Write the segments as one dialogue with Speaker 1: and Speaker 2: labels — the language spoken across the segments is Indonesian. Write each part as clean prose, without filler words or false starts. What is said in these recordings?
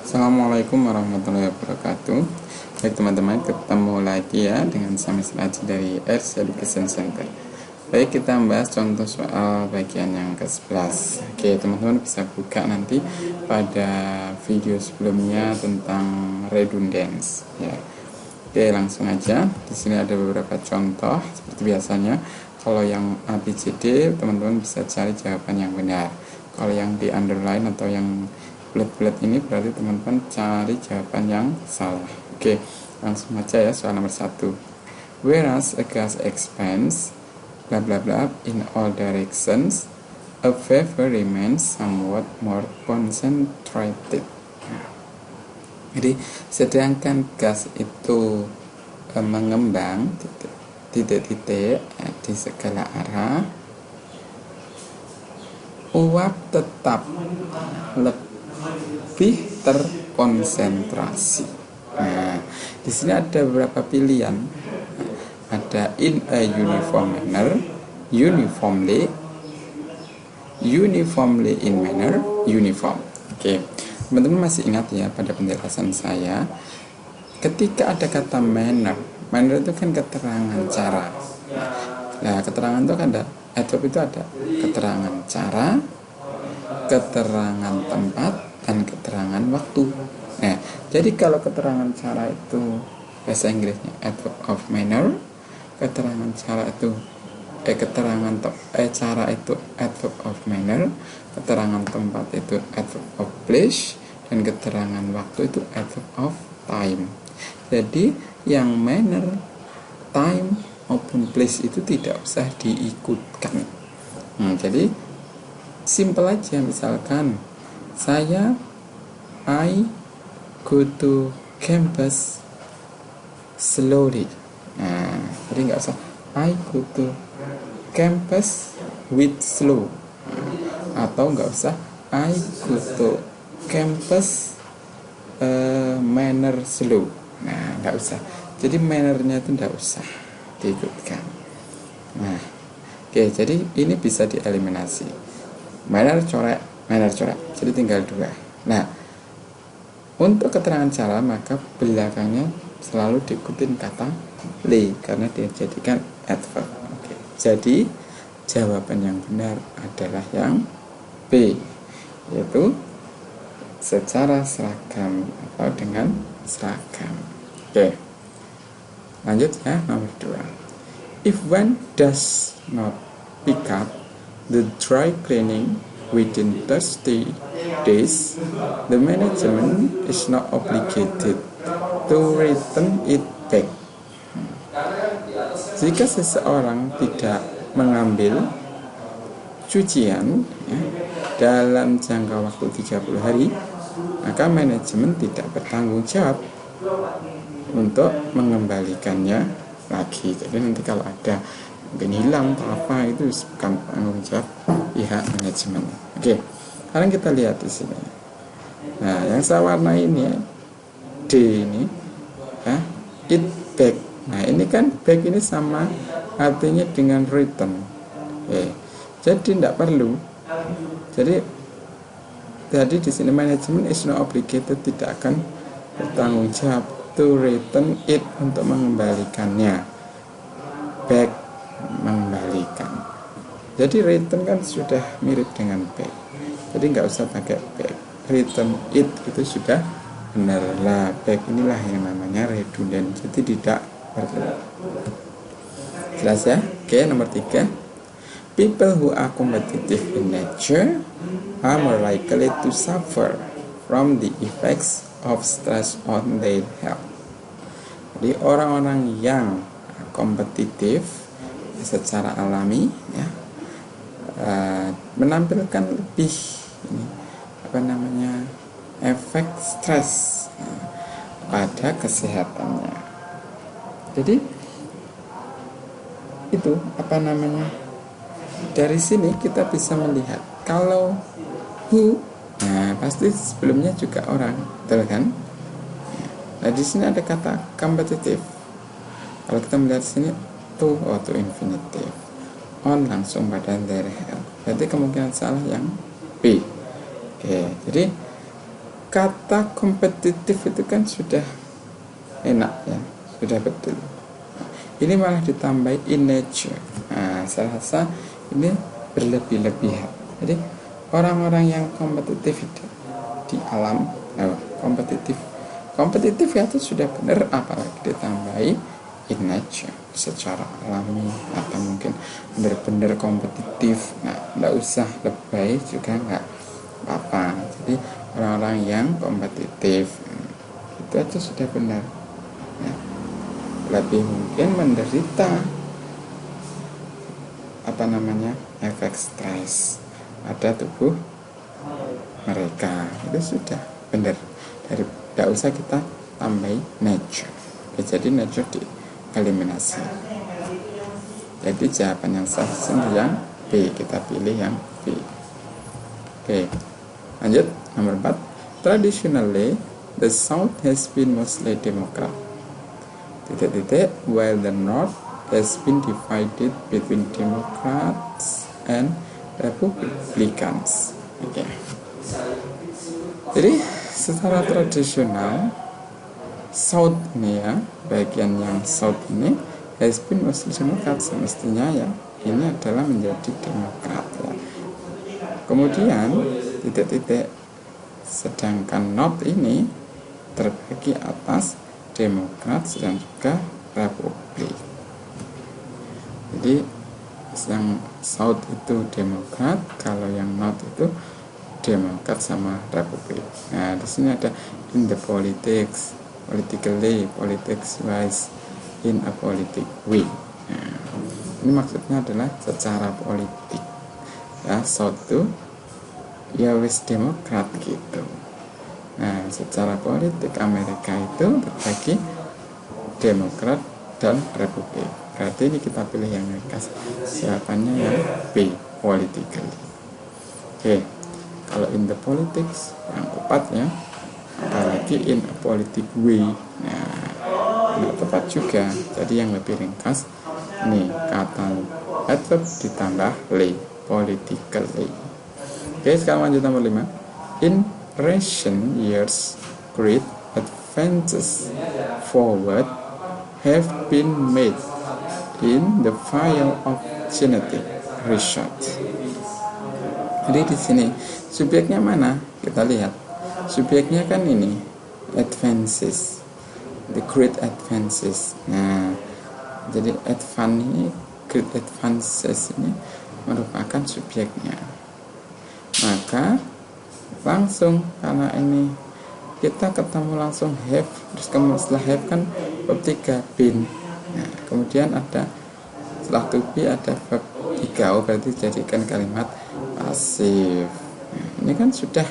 Speaker 1: Assalamualaikum warahmatullahi wabarakatuh. Baik teman-teman, ketemu lagi ya dengan saya Aji dari Airs Education Center. Baik, kita membahas contoh soal bagian yang ke-11. Oke, teman-teman bisa buka nanti pada video sebelumnya tentang redundance ya. Oke, langsung aja. Di sini ada beberapa contoh seperti biasanya. Kalau yang ABCD, teman-teman bisa cari jawaban yang benar. Kalau yang di underline atau yang bulat-bulat ini berarti teman-teman cari jawaban yang salah. Oke, langsung aja ya soal nomor 1. Whereas a gas expands bla bla bla in all directions, a vapor remains somewhat more concentrated. Jadi sedangkan gas itu mengembang titik-titik di segala arah, uap tetap lebih terkonsentrasi. Nah, di sini ada beberapa pilihan. Ada in a uniform manner, uniformly in manner, uniform. Oke, teman-teman masih ingat ya pada penjelasan saya, ketika ada kata manner itu kan keterangan cara. Nah, keterangan itu kan ada adverb, itu ada keterangan cara, keterangan tempat, dan keterangan waktu. Nah, jadi kalau keterangan cara itu bahasa Inggrisnya adverb of manner, keterangan cara itu cara itu adverb of manner, keterangan tempat itu adverb of place, dan keterangan waktu itu adverb of time. Jadi yang manner, time maupun place itu tidak usah diikutkan. Jadi simple aja, misalkan I go to campus slowly. Nah, jadi nggak usah I go to campus with slow, atau nggak usah I go to campus manner slow. Nah, nggak usah. Jadi mannernya itu nggak usah diikutkan. Nah, oke, jadi ini bisa dieliminasi. Manner coret. Jadi tinggal 2. Nah, untuk keterangan cara maka belakangnya selalu diikutin kata le karena dia jadikan adverb. Oke. Jadi jawaban yang benar adalah yang B, yaitu secara seragam atau dengan seragam. Oke. Lanjut ya, nomor 2. If one does not pick up the dry cleaning within 30 days, the management is not obligated to return it back. Jika seseorang tidak mengambil cucian ya, dalam jangka waktu 30 hari, maka manajemen tidak bertanggung jawab untuk mengembalikannya lagi. Jadi nanti kalau ada mungkin hilang atau apa, itu bukan tanggung jawab pihak manajemen. Oke, sekarang kita lihat di sini. Nah, yang saya warnai ini D ini ya, it back. Nah, ini kan back ini sama artinya dengan return. Jadi tidak perlu. Jadi di sini manajemen is not obligated, tidak akan bertanggung jawab to return it, untuk mengembalikannya. Back, mengembalikan. Jadi return kan sudah mirip dengan back, jadi nggak usah pakai back. Return it itu sudah benar lah. Back inilah yang namanya redundant, jadi tidak perlu. Jelas ya? Oke, nomor 3. People who are competitive in nature are more likely to suffer from the effects of stress on their health. Jadi orang-orang yang kompetitif secara alami ya, menampilkan lebih efek stres pada kesehatannya. Jadi itu dari sini kita bisa melihat kalau who, nah pasti sebelumnya juga orang, betul kan? Nah, di sini ada kata kompetitif. Kalau kita melihat di sini to atau infinitive, on langsung pada their health, berarti kemungkinan salah yang B. Oke, jadi kata kompetitif itu kan sudah enak ya, sudah betul. Ini malah ditambahi in nature. Nah, saya rasa ini berlebih-lebihan. Jadi orang-orang yang kompetitif itu di alam, kompetitif ya itu sudah benar, apalagi ditambahi in nature secara alami, atau mungkin benar-benar kompetitif. Nah, nggak usah lebay juga nggak apa-apa. Jadi orang-orang yang kompetitif itu aja sudah benar ya. Lebih mungkin menderita efek stres pada tubuh mereka, itu sudah benar. Dari tidak usah kita tambahi nature ya, jadi nature dieliminasi. Jadi jawaban yang sah yang B, kita pilih yang B. Oke, lanjut nomor 4. Traditionally the South has been mostly Democrat. While the North has been divided between Democrats and Republicans. Oke. Jadi secara tradisional South ini ya, bagian yang South ini has been mostly Democrat, semestinya ya ini adalah menjadi Demokrat ya. Kemudian sedangkan North ini terbagi atas Demokrat dan juga Republik. Jadi yang South itu Demokrat, kalau yang North itu Demokrat sama Republik. Nah, di sini ada in the politics, politically, politics wise, in a politic way. Nah, ini maksudnya adalah secara politik. Ya, South itu ya wis Demokrat gitu. Nah, secara politik Amerika itu terbagi Demokrat dan Republik. Berarti ini kita pilih yang ringkas. Jawabannya yang B, politically. Oke, kalau in the politics yang tepat ya, apalagi in a politic way. Nah, nggak tepat juga. Jadi yang lebih ringkas nih, kata adverb ditambah ly, politically. Oke, sekarang lanjut nomor 5. In recent years, great advances forward have been made in the field of genetic research. Jadi di sini subjeknya mana? Kita lihat. Subjeknya kan ini, advances, the great advances. Nah, jadi great advances ini merupakan subjeknya. Maka langsung, karena ini kita ketemu langsung have, terus kemudian setelah have kan verb 3 been. Nah, kemudian ada setelah to be ada verb 3, berarti jadikan kalimat pasif. Nah, ini kan sudah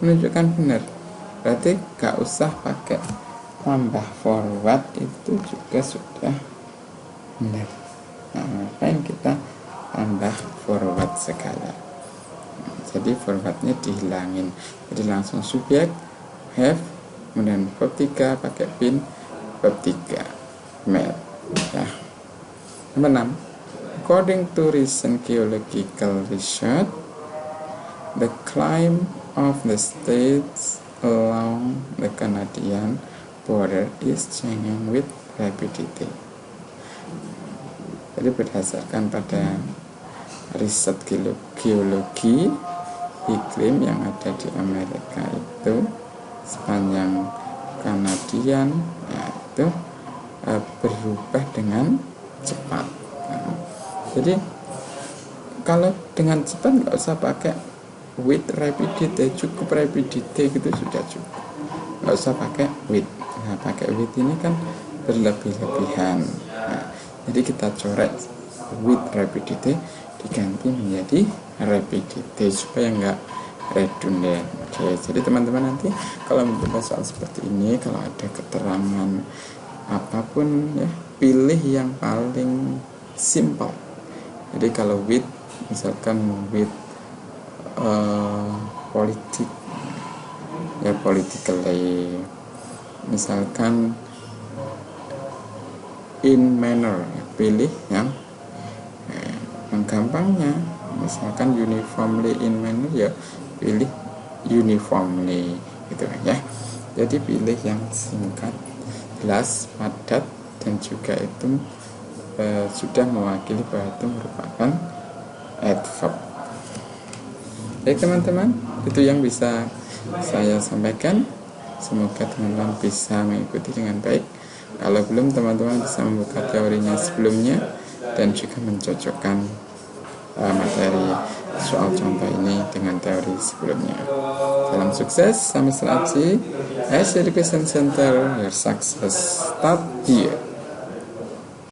Speaker 1: menunjukkan benar, berarti gak usah pakai tambah forward, itu juga sudah benar. Nah, ngapain kita tambah forward segala? Jadi forwardnya dihilangin, jadi langsung subjek have, kemudian verb 3 pakai been, verb 3 made ya. Nomor 6. According to recent geological research, the climb of the states along the Canadian border is changing with rapidity. Jadi berdasarkan pada riset geologi iklim yang ada di Amerika itu, sepanjang Kanadian ya, itu berubah dengan cepat. Nah, jadi kalau dengan cepat nggak usah pakai with rapidity, cukup rapidity gitu sudah cukup, nggak usah pakai with. Nah, pakai with ini kan berlebih-lebihan. Nah, jadi kita coret with rapidity diganti menjadi rapidity supaya nggak redundant. Oke, jadi teman-teman nanti kalau mencoba soal seperti ini, kalau ada keterangan apapun ya, pilih yang paling simple. Jadi kalau with, misalkan with politik ya, politically, misalkan in manner, pilih yang gampangnya. Misalkan uniformly in manner, ya pilih uniformly. gitu ya. Jadi pilih yang singkat, jelas, padat, dan juga itu sudah mewakili bahwa itu merupakan adverb. Baik teman-teman, itu yang bisa saya sampaikan. Semoga teman-teman bisa mengikuti dengan baik. Kalau belum, teman-teman bisa membuka teorinya sebelumnya dan juga mencocokkan materi soal contoh ini dengan teori sebelumnya. Salam sukses, sampai selesai. As Education Center, your success start here.